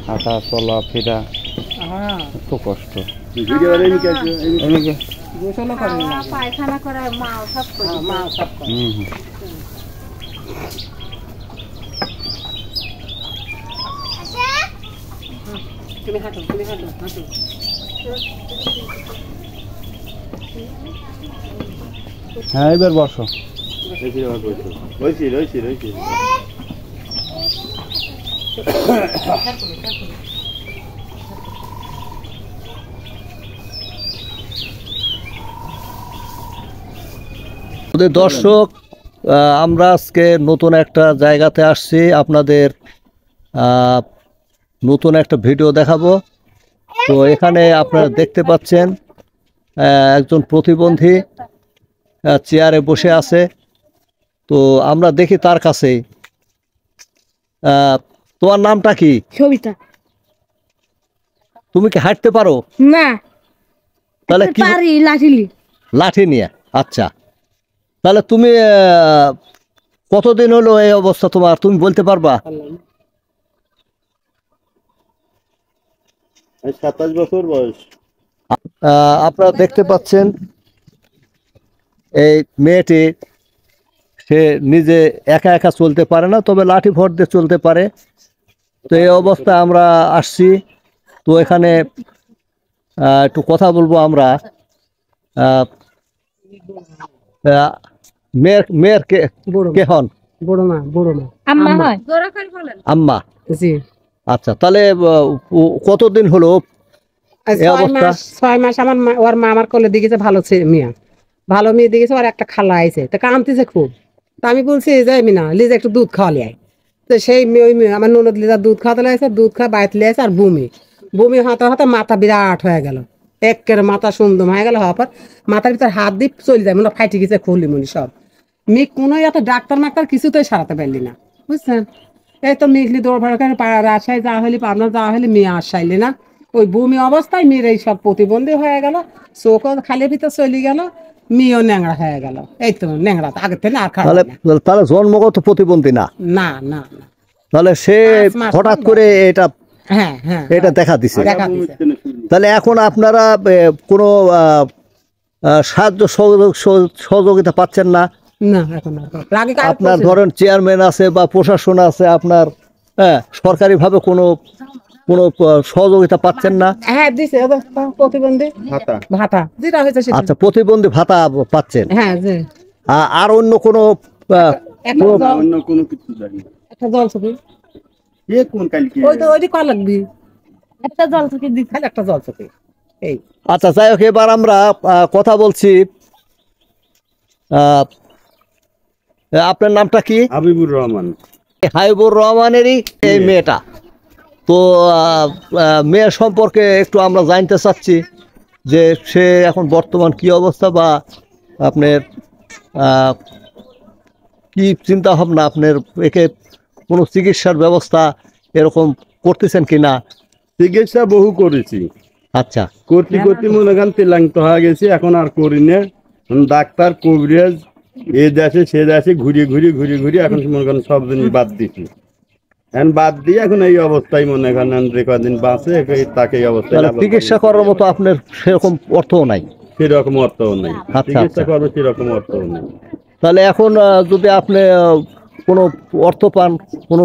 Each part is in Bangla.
হাঁটা চলা ফেরা এত কষ্ট। পায়খানা করে মা সব করে মা সব করে। তুমি হাঁটো তুমি হাঁটো হাঁটো। হ্যাঁ এবার বসো। দর্শক, আমরা আজকে নতুন একটা জায়গাতে আসছি, আপনাদের নতুন একটা ভিডিও দেখাবো। তো এখানে আপনারা দেখতে পাচ্ছেন একজন প্রতিবন্ধী চেয়ারে বসে আছে। তো আমরা দেখি তার কাছে। তোমার নামটা কি? সবিতা। তুমি কি হাঁটতে পারো? না। তাহলে কি পারি লাঠি লাঠি নিয়ে? আচ্ছা, তাহলে তুমি কতদিন হলো এই অবস্থা তোমার, তুমি বলতে পারবা? 27 বছর বয়স। আপনারা দেখতে পাচ্ছেন এই মেয়েটি, সে নিজে একা একা চলতে পারে না, তবে লাঠি ভর দিয়ে চলতে পারে। তো এই অবস্থায় আমরা আসছি। তো এখানে একটু কথা বলবো আমরা। মেয়ের কে হন? বড় মা আম্মা হয়। আম্মা। জি। আচ্ছা, তাহলে কতদিন হলো এই অবস্থা? 6 মাস। আমার ওর মা আমার কোলে দিয়েছে, ভালো মেয়ে, ভালো মেয়ে দিয়েছে। ওর একটা খালা আইছে, তো কাঁদতেছে খুব। তা আমি বলছি যে মিনা লিজা একটু দুধ খাওয়ালে আয়। তো সেই মেয়ে আমার ননদ লিজা দুধ খাওয়াতে লাগছে, দুধ খাওয়া বাইতে লেগেছে। আর বমি হতে হতে মাথা বিরাট হয়ে গেল, একের মাথা সুন্দর হয়ে গেল। হওয়ার পর মাথার ভিতর হাত দিয়ে চলে যায়, মনে ফাইটে গেছে, খুলি মনি সব। মেয়ে কোনো এত ডাক্তার মাক্তার কিছুতেই সারাতে পারলি না, বুঝছেন। এই তো মেঘলি দৌড় ভাড়া করে রাজশাহী যাওয়া হলে, পাবনা যাওয়া হলে, মেয়ে আসাইলি না। ওই বমি অবস্থায় মেয়ের এই সব প্রতিবন্ধী হয়ে গেল, চোখও খালের ভিতর চলে গেল, মেয়েও ন্যাংরা হয়ে গেল। এই তো ন্যাংরা আগের থেকে আর খারাপ না। তাহলে জন্মগত প্রতিবন্ধী না? না না। তাহলে সে হঠাৎ করে এটা এটা দেখা দিছে। তাহলে এখন আপনারা কোনো সাহায্য সহযোগিতা পাচ্ছেন না? আপনার ধরেন চেয়ারম্যান আছে বা প্রশাসন আছে, আপনার সরকারি ভাবে কোনো সহযোগিতা পাচ্ছেন না? হ্যাঁ দিছে প্রতিবন্ধী ভাতা যেটা হয়েছে। আচ্ছা, প্রতিবন্ধী ভাতা পাচ্ছেন? হ্যাঁ। আর অন্য কোনো কিছু জানি একটা জল ছবি লাগবি, একটা জল ছবি দিতে, একটা জল ছবি। এই আচ্ছা, যাই হোক, এবার আমরা কথা বলছি। আপনার নামটা কি? হাবিবুর রহমান। হাবিবুর রহমানেরই এই মেয়েটা। তো মেয়ের সম্পর্কে একটু আমরা জানতে চাচ্ছি যে সে এখন বর্তমান কি অবস্থা, বা আপনার কি চিন্তা ভাবনা, আপনার একে কোনো চিকিৎসার ব্যবস্থা এরকম করতেছেন কি না? চিকিৎসা বহু করেছি। আচ্ছা, করতে মনে করেন তেলাঙ্গ হয়ে গেছি, এখন আর করি না। ডাক্তার কবিরাজ এ দেশে সে দেশে ঘুরিয়ে এখন মনে করেন সব জিনিস বাদ দিচ্ছি। এখন বাদ দিয়ে এখন এই অবস্থায় মনে করেন যে কদিন বাঁচে তাকে এই অবস্থায় চিকিৎসা করার মতো আপনার সেরকম অর্থও নাই? সেরকম অর্থও নেই, চিকিৎসা করবো সেরকম অর্থও নেই। তাহলে এখন যদি আপনি কোনো অর্থ পান, কোনো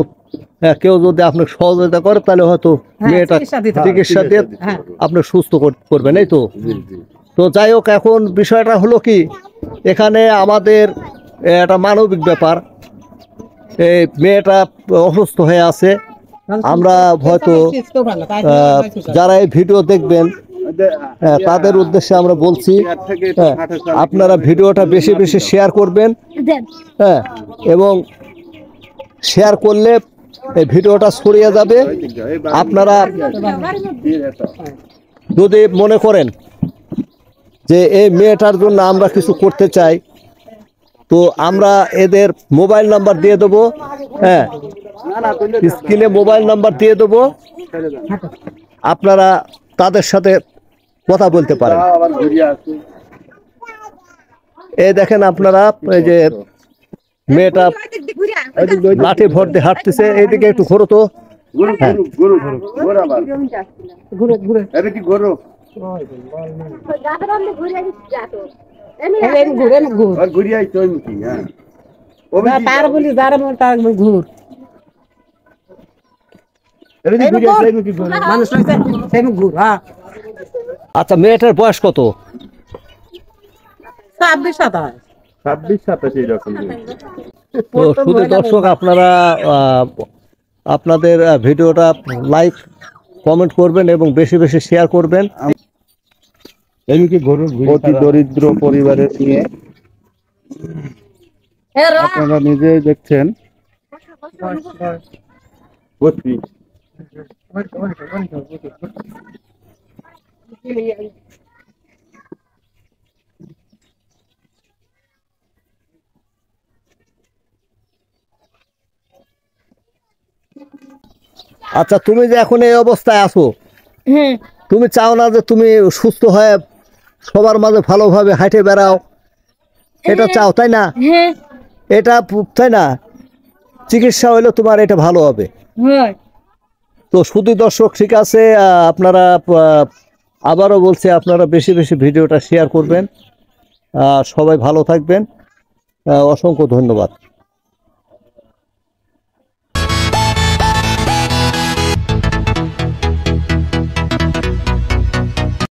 কেউ যদি আপনাকে সহযোগিতা করে, তাহলে হয়তো মেয়েটা চিকিৎসা দিয়ে আপনি সুস্থ করবেন, এই তো? তো যাই হোক, এখন বিষয়টা হলো কি, এখানে আমাদের একটা মানবিক ব্যাপার। এই মেয়েটা অসুস্থ হয়ে আছে। আমরা হয়তো যারা এই ভিডিও দেখবেন তাদের উদ্দেশ্যে আমরা বলছি, আপনারা ভিডিওটা বেশি বেশি শেয়ার করবেন। এবং শেয়ার করলে এই ভিডিওটা ছড়িয়ে যাবে। আপনারা যদি মনে করেন যে এই মেয়েটার জন্য আমরা কিছু করতে চাই, তো আমরা এদের মোবাইল নাম্বার দিয়ে দেবো। স্ক্রিনে মোবাইল নাম্বার দিয়ে দেবো, আপনারা তাদের সাথে কথা বলতে পারেন। এই দেখেন আপনারা, এই যে মেয়েটা লাঠি ভর দিয়ে হাঁটতেছে, এইদিকে একটু ঘোরো তো, গরু হ্যাঁ। গরু গরু গরু আবার ঘুরে ঘুরে এটা কি গরু এই ঘুরে ঘুর আর ঘুরি আইতো কি হ্যাঁ যা তার বলি যার মন তার ঘুর এটা কি ঘুরি আইতো কি গরু মানুষ হইছে সেই ঘুর হ্যাঁ আচ্ছা মেয়েটার বয়স কত? 26-27 26-27 এরকম তো শুধু দর্শক আপনারা আপনাদের ভিডিওটা লাইক কমেন্ট করবেন এবং বেশি বেশি শেয়ার করবেন। এই কি গরু অতি দরিদ্র পরিবারের নিয়ে আপনারা নিজেই দেখছেন ভর্তি আচ্ছা তুমি যে এখন এই অবস্থায় আছো, তুমি চাও না যে তুমি সুস্থ হয়ে সবার মাঝে ভালোভাবে হাঁটে বেড়াও? এটা চাও তাই না? এটা তাই না? চিকিৎসা হইলে তোমার এটা ভালো হবে। তো শুধু দর্শক ঠিক আছে, আপনারা আবারও বলছি আপনারা বেশি বেশি ভিডিওটা শেয়ার করবেন। সবাই ভালো থাকবেন। অসংখ্য ধন্যবাদ।